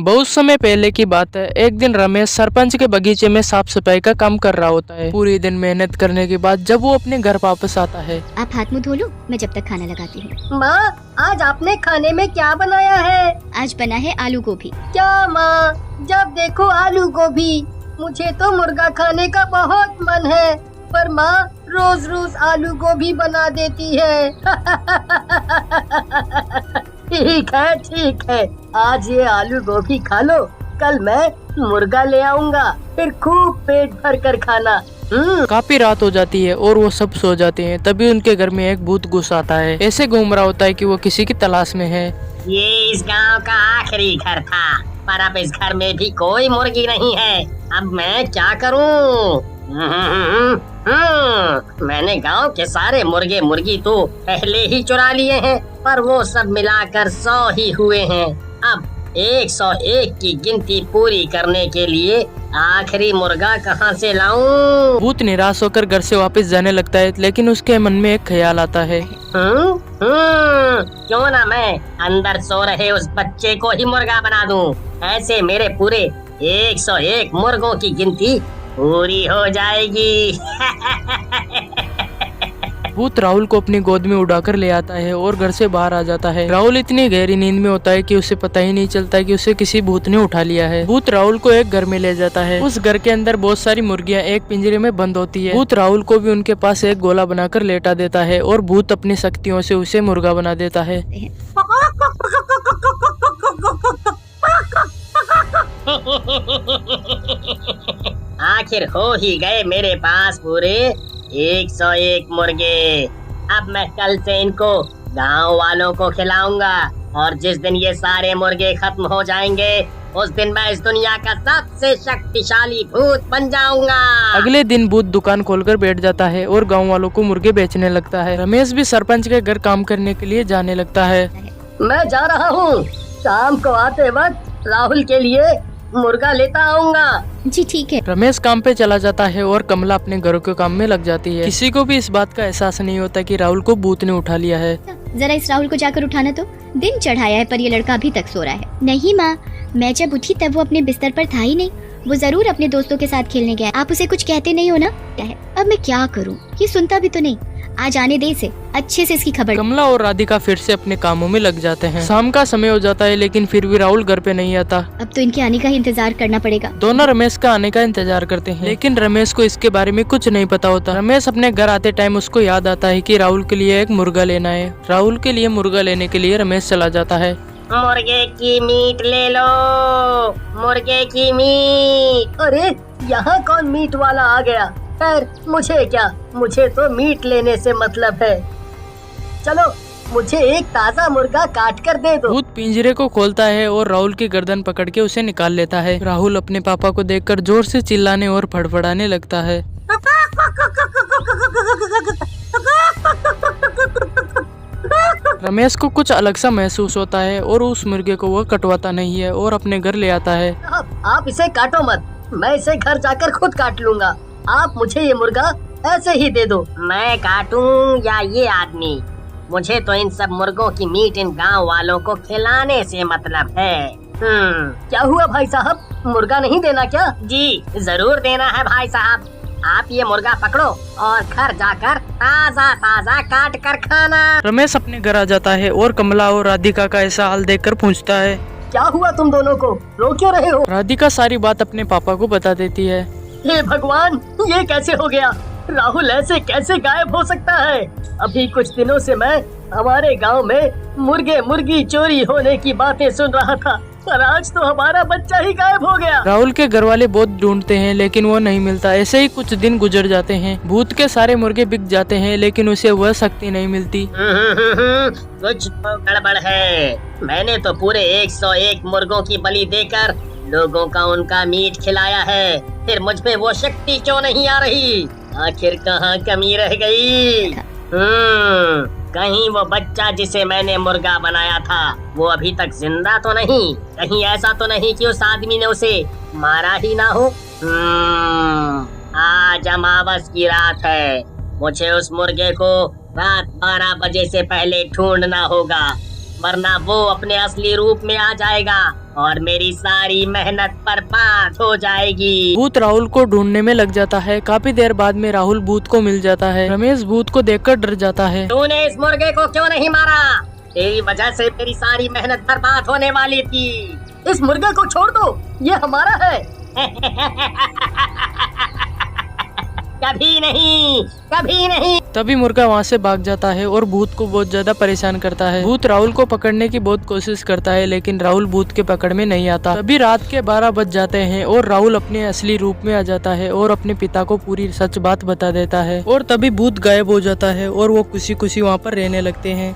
बहुत समय पहले की बात है। एक दिन रमेश सरपंच के बगीचे में साफ सफाई का काम कर रहा होता है। पूरी दिन मेहनत करने के बाद जब वो अपने घर वापस आता है। आप हाथ मुंह धो लो, मैं जब तक खाना लगाती हूँ। माँ, आज आपने खाने में क्या बनाया है? आज बना है आलू गोभी। क्या माँ, जब देखो आलू गोभी। मुझे तो मुर्गा खाने का बहुत मन है, पर माँ रोज रोज आलू गोभी बना देती है। ठीक है, आज ये आलू गोभी खा लो, कल मैं मुर्गा ले आऊँगा, फिर खूब पेट भर कर खाना। काफी रात हो जाती है और वो सब सो जाते हैं। तभी उनके घर में एक भूत घुस आता है। ऐसे घूम रहा होता है कि वो किसी की तलाश में है। ये इस गांव का आखिरी घर था, पर अब इस घर में भी कोई मुर्गी नहीं है। अब मैं क्या करूं? मैंने गांव के सारे मुर्गे मुर्गी तो पहले ही चुरा लिए हैं, पर वो सब मिलाकर 100 ही हुए हैं। अब 101 की गिनती पूरी करने के लिए आखिरी मुर्गा कहां से लाऊं? भूत निराश होकर घर से वापस जाने लगता है, लेकिन उसके मन में एक ख्याल आता है। क्यों ना मैं अंदर सो रहे उस बच्चे को ही मुर्गा बना दूं। ऐसे मेरे पूरे 101 मुर्गों की गिनती पूरी हो जाएगी। भूत राहुल को अपनी गोद में उड़ाकर ले आता है और घर से बाहर आ जाता है। राहुल इतनी गहरी नींद में होता है कि उसे पता ही नहीं चलता कि उसे किसी भूत ने उठा लिया है। भूत राहुल को एक घर में ले जाता है। उस घर के अंदर बहुत सारी मुर्गियां एक पिंजरे में बंद होती है। भूत राहुल को भी उनके पास एक गोला बनाकर लेटा देता है और भूत अपनी शक्तियों से उसे मुर्गा बना देता है। आखिर हो ही गए मेरे पास पूरे 101 मुर्गे। अब मैं कल से इनको गांव वालों को खिलाऊंगा, और जिस दिन ये सारे मुर्गे खत्म हो जाएंगे उस दिन मैं इस दुनिया का सबसे शक्तिशाली भूत बन जाऊंगा। अगले दिन भूत दुकान खोलकर बैठ जाता है और गांव वालों को मुर्गे बेचने लगता है। रमेश भी सरपंच के घर काम करने के लिए जाने लगता है। मैं जा रहा हूँ, शाम को आते वक्त राहुल के लिए मुर्गा लेता आऊंगा। जी ठीक है। रमेश काम पे चला जाता है और कमला अपने घरों के काम में लग जाती है। किसी को भी इस बात का एहसास नहीं होता कि राहुल को भूत ने उठा लिया है। जरा इस राहुल को जाकर उठाना तो। दिन चढ़ाया है पर ये लड़का अभी तक सो रहा है। नहीं माँ, मैं जब उठी तब वो अपने बिस्तर पर था ही नहीं। वो जरूर अपने दोस्तों के साथ खेलने गया। आप उसे कुछ कहते नहीं हो ना? अब मैं क्या करूँ, ये सुनता भी तो नहीं। आज आने दे इसे, अच्छे से इसकी खबर। कमला और राधिका फिर से अपने कामों में लग जाते हैं। शाम का समय हो जाता है, लेकिन फिर भी राहुल घर पे नहीं आता। अब तो इनके आने का ही इंतजार करना पड़ेगा। दोनों रमेश का आने का इंतजार करते हैं, लेकिन रमेश को इसके बारे में कुछ नहीं पता होता। रमेश अपने घर आते टाइम उसको याद आता है कि राहुल के लिए एक मुर्गा लेना है। राहुल के लिए मुर्गा लेने के लिए रमेश चला जाता है। मुर्गे की मीट ले लो, मुर्गे की मीट। अरे यहाँ कौन मीट वाला आ गया? खैर मुझे क्या, मुझे तो मीट लेने से मतलब है। चलो मुझे एक ताज़ा मुर्गा काट कर दे दो। भूत पिंजरे को खोलता है और राहुल की गर्दन पकड़ के उसे निकाल लेता है। राहुल अपने पापा को देखकर जोर से चिल्लाने और फड़फड़ाने लगता है। रमेश को कुछ अलग सा महसूस होता है और उस मुर्गे को वह कटवाता नहीं है और अपने घर ले आता है। आप इसे काटो मत, मैं इसे घर जाकर खुद काट लूँगा। आप मुझे ये मुर्गा ऐसे ही दे दो। मैं काटूं या ये आदमी? मुझे तो इन सब मुर्गों की मीट इन गांव वालों को खिलाने से मतलब है। क्या हुआ भाई साहब, मुर्गा नहीं देना क्या? जी जरूर देना है भाई साहब। आप ये मुर्गा पकड़ो और घर जाकर ताज़ा ताज़ा काट कर खाना। रमेश अपने घर आ जाता है और कमला और राधिका का ऐसा हाल देखकर पूछता है, क्या हुआ तुम दोनों को, रो क्यों रहे हो? राधिका सारी बात अपने पापा को बता देती है। हे भगवान, ये कैसे हो गया? राहुल ऐसे कैसे गायब हो सकता है? अभी कुछ दिनों से मैं हमारे गांव में मुर्गे मुर्गी चोरी होने की बातें सुन रहा था, पर आज तो हमारा बच्चा ही गायब हो गया। राहुल के घर वाले बहुत ढूंढते हैं, लेकिन वो नहीं मिलता। ऐसे ही कुछ दिन गुजर जाते हैं। भूत के सारे मुर्गे बिक जाते हैं, लेकिन उसे वह शक्ति नहीं मिलती। कुछ तो गड़बड़ है। मैंने तो पूरे 101 मुर्गों की बलि देकर लोगों का उनका मीट खिलाया है, फिर मुझ पे वो शक्ति क्यों नहीं आ रही? आखिर कहाँ कमी रह गई? कहीं वो बच्चा जिसे मैंने मुर्गा बनाया था वो अभी तक जिंदा तो नहीं? कहीं ऐसा तो नहीं कि उस आदमी ने उसे मारा ही ना हो? आज अमावस की रात है। मुझे उस मुर्गे को रात 12 बजे से पहले ढूंढना होगा। वरना वो अपने असली रूप में आ जाएगा और मेरी सारी मेहनत बर्बाद हो जाएगी। भूत राहुल को ढूंढने में लग जाता है। काफी देर बाद में राहुल भूत को मिल जाता है। रमेश भूत को देखकर डर जाता है। तूने इस मुर्गे को क्यों नहीं मारा? तेरी वजह से मेरी सारी मेहनत बर्बाद होने वाली थी। इस मुर्गे को छोड़ दो, ये हमारा है। कभी नहीं, कभी नहीं। तभी मुर्गा वहाँ से भाग जाता है और भूत को बहुत ज्यादा परेशान करता है। भूत राहुल को पकड़ने की बहुत कोशिश करता है, लेकिन राहुल भूत के पकड़ में नहीं आता। तभी रात के 12 बज जाते हैं और राहुल अपने असली रूप में आ जाता है और अपने पिता को पूरी सच बात बता देता है। और तभी भूत गायब हो जाता है और वो खुशी खुशी वहाँ पर रहने लगते हैं।